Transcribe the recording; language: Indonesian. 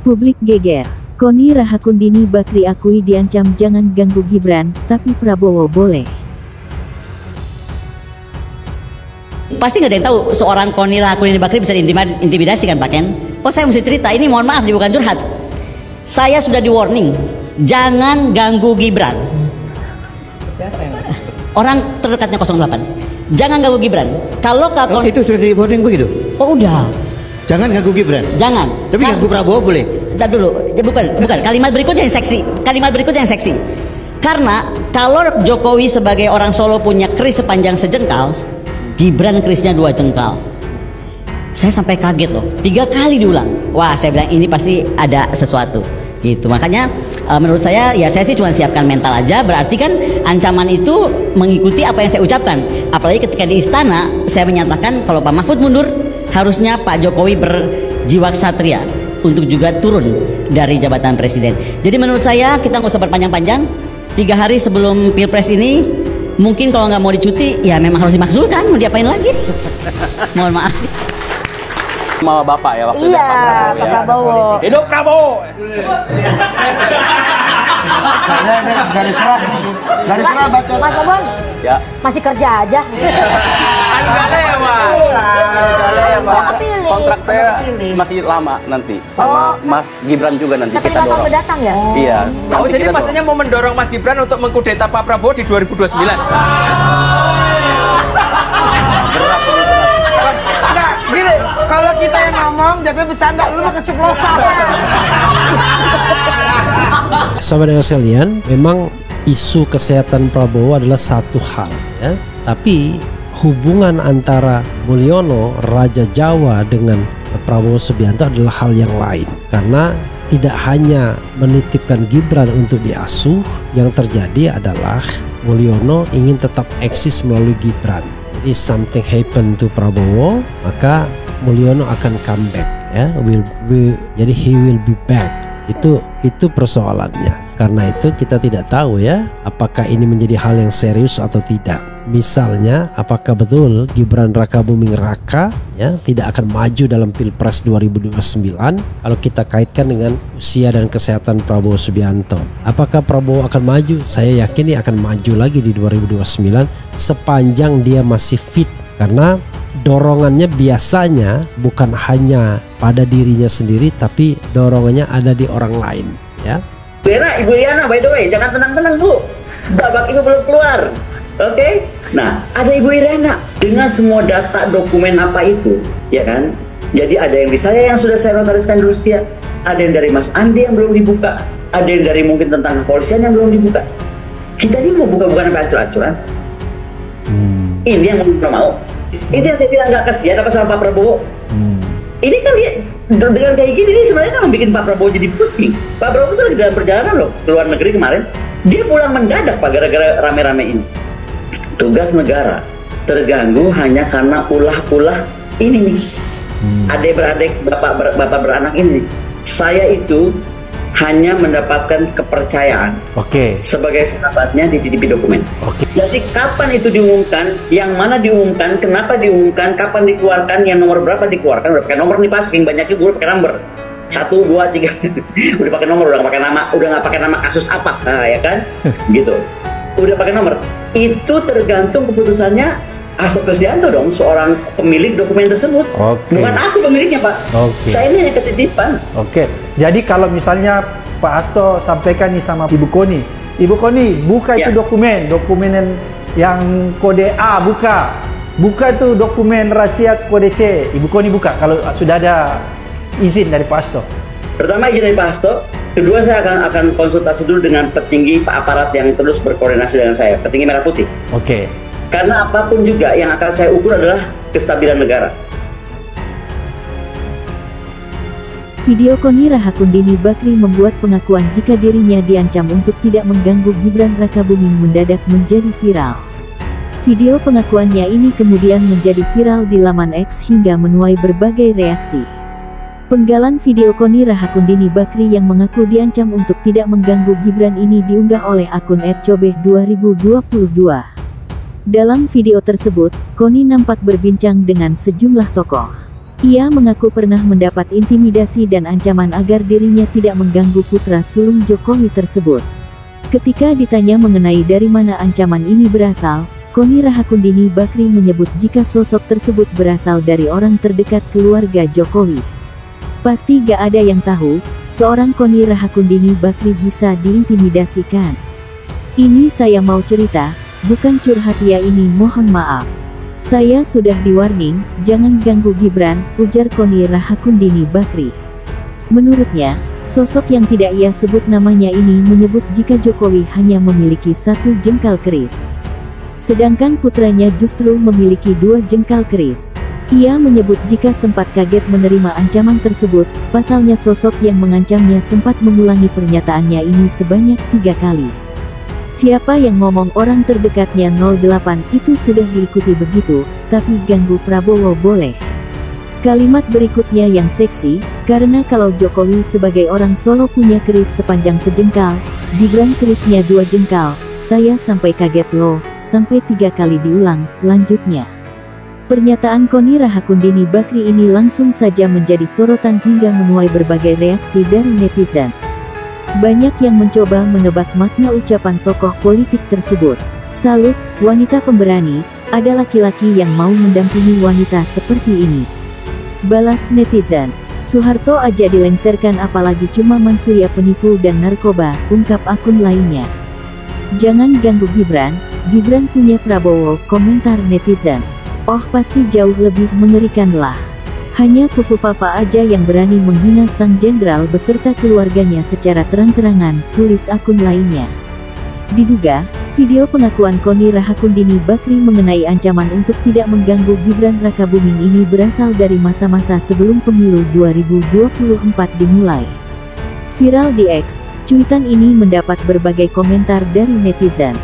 Publik geger. Koni Rahakundini Bakri akui diancam jangan ganggu Gibran, tapi Prabowo boleh. Pasti nggak ada yang tahu seorang Koni Rahakundini Bakri bisa diintimidasi kan Pak Ken? Oh saya mesti cerita, ini mohon maaf, bukan curhat. Saya sudah di warning, jangan ganggu Gibran. Siapa yang? Orang terdekatnya 08. Jangan ganggu Gibran. Kalau itu sudah di warning begitu? Oh udah. Jangan ganggu Gibran. Jangan. Tapi ganggu Prabowo boleh. Bentar dulu, bukan. Kalimat berikutnya yang seksi. Karena kalau Jokowi sebagai orang Solo punya keris sepanjang sejengkal, Gibran kerisnya 2 jengkal. Saya sampai kaget loh, 3 kali diulang. Wah, saya bilang ini pasti ada sesuatu. Gitu. Makanya menurut saya ya saya sih cuma siapkan mental aja. Berarti kan ancaman itu mengikuti apa yang saya ucapkan. Apalagi ketika di istana saya menyatakan kalau Pak Mahfud mundur, harusnya Pak Jokowi berjiwa ksatria untuk juga turun dari jabatan presiden. Jadi menurut saya kita nggak usah berpanjang-panjang. 3 hari sebelum pilpres ini mungkin kalau nggak mau dicuti ya memang harus dimakzulkan, mau diapain lagi. Mohon maaf. Sama Bapak ya waktu itu. Iya, Pak Prabowo. Hidup Prabowo. Garis serah baca. Mas Bobon, Ya. masih kerja aja. Kontrak saya masih lama nanti sama Mas Gibran juga nanti Tapi kita 5 tahun dorong. mendatang ya? Iya. Oh, nanti jadi kita maksudnya mau mendorong Mas Gibran untuk mengkudeta Pak Prabowo di 2029? Nah, gini, kalau kita yang ngomong jatuh bercanda, lu mah keceplosan. Sahabat sekalian, memang isu kesehatan Prabowo adalah satu hal ya, tapi hubungan antara Mulyono, Raja Jawa dengan Prabowo Subianto adalah hal yang lain. Karena tidak hanya menitipkan Gibran untuk diasuh, yang terjadi adalah Mulyono ingin tetap eksis melalui Gibran. Jadi something happen to Prabowo, maka Mulyono akan comeback ya, jadi he will be back. Itu persoalannya. Karena itu kita tidak tahu ya apakah ini menjadi hal yang serius atau tidak. Misalnya apakah betul Gibran Rakabuming Raka ya tidak akan maju dalam Pilpres 2029 kalau kita kaitkan dengan usia dan kesehatan Prabowo Subianto. Apakah Prabowo akan maju? Saya yakin dia akan maju lagi di 2029 sepanjang dia masih fit, karena dorongannya biasanya bukan hanya pada dirinya sendiri tapi dorongannya ada di orang lain ya. Ibu Iriana, by the way, jangan tenang-tenang Bu, babak itu belum keluar. Oke? Nah, ada Ibu Iriana dengan semua data dokumen apa itu, ya kan? Jadi ada yang di saya yang sudah saya notariskan di Rusia, ada yang dari Mas Andi yang belum dibuka, ada yang dari mungkin tentang kepolisian yang belum dibuka. Kita ini mau buka bukan apa acur-acuran. Ini yang mau. Itu yang saya bilang nggak kasihan apa sama Pak Prabowo. Ini kan dia dengan kayak gini dia sebenarnya kan membuat Pak Prabowo jadi pusing. Pak Prabowo itu lagi dalam perjalanan loh ke luar negeri kemarin. Dia pulang mendadak Pak gara-gara rame-rame ini. Tugas negara terganggu hanya karena ulah-ulah ini nih. Adik-beradik, bapak beranak ini. Saya itu hanya mendapatkan kepercayaan sebagai sahabatnya dititipi dokumen. Jadi kapan itu diumumkan, yang mana diumumkan, kenapa diumumkan, kapan dikeluarkan, yang nomor berapa dikeluarkan, udah pakai nomor nih Pak, saking banyaknya gue pakai nomor 1, 2, 3 udah pakai nomor, udah nggak pakai nama, udah nggak pakai nama kasus apa, nah, ya kan, gitu, udah pakai nomor. Itu tergantung keputusannya Hasto Kristianto dong, seorang pemilik dokumen tersebut. Bukan aku pemiliknya Pak. Saya ini hanya ketitipan. Jadi kalau misalnya Pak Hasto sampaikan nih sama Ibu Koni, Ibu Koni buka itu dokumen yang kode A, buka itu dokumen rahasia kode C. Ibu Koni buka kalau sudah ada izin dari Pak Hasto. Pertama izin dari Pak Hasto, kedua saya akan konsultasi dulu dengan petinggi aparat yang terus berkoordinasi dengan saya, petinggi Merah Putih. Karena apapun juga yang akan saya ukur adalah kestabilan negara. Video Koni Rahakundini Bakri membuat pengakuan jika dirinya diancam untuk tidak mengganggu Gibran Rakabuming mendadak menjadi viral. Video pengakuannya ini kemudian menjadi viral di laman X hingga menuai berbagai reaksi. Penggalan video Koni Rahakundini Bakri yang mengaku diancam untuk tidak mengganggu Gibran ini diunggah oleh akun @cobeh2022. Dalam video tersebut, Koni nampak berbincang dengan sejumlah tokoh. Ia mengaku pernah mendapat intimidasi dan ancaman agar dirinya tidak mengganggu putra sulung Jokowi tersebut. Ketika ditanya mengenai dari mana ancaman ini berasal, Koni Rahakundini Bakri menyebut jika sosok tersebut berasal dari orang terdekat keluarga Jokowi. Pasti gak ada yang tahu, seorang Koni Rahakundini Bakri bisa diintimidasikan. Ini saya mau cerita, bukan curhat ya, ini mohon maaf. Saya sudah di-warning, jangan ganggu Gibran, ujar Koni Rahakundini Bakri. Menurutnya, sosok yang tidak ia sebut namanya ini menyebut jika Jokowi hanya memiliki 1 jengkal keris. Sedangkan putranya justru memiliki 2 jengkal keris. Ia menyebut jika sempat kaget menerima ancaman tersebut, pasalnya sosok yang mengancamnya sempat mengulangi pernyataannya ini sebanyak 3 kali. Siapa yang ngomong orang terdekatnya 08 itu sudah diikuti begitu, tapi ganggu Prabowo boleh. Kalimat berikutnya yang seksi, karena kalau Jokowi sebagai orang Solo punya keris sepanjang sejengkal, Gibran kerisnya 2 jengkal, saya sampai kaget loh, sampai 3 kali diulang, lanjutnya. Pernyataan Koni Rahakundini Bakri ini langsung saja menjadi sorotan hingga menuai berbagai reaksi dari netizen. Banyak yang mencoba menebak makna ucapan tokoh politik tersebut. Salut, wanita pemberani, ada laki-laki yang mau mendampingi wanita seperti ini. Balas netizen, Soeharto aja dilengsarkan apalagi cuma Mansurya penipu dan narkoba, ungkap akun lainnya. Jangan ganggu Gibran, Gibran punya Prabowo, komentar netizen. Oh pasti jauh lebih mengerikan lah. Hanya Fufu Fafa aja yang berani menghina sang jenderal beserta keluarganya secara terang-terangan, tulis akun lainnya. Diduga, video pengakuan Koni Rahakundini Bakri mengenai ancaman untuk tidak mengganggu Gibran Rakabuming ini berasal dari masa-masa sebelum pemilu 2024 dimulai. Viral di X, cuitan ini mendapat berbagai komentar dari netizen.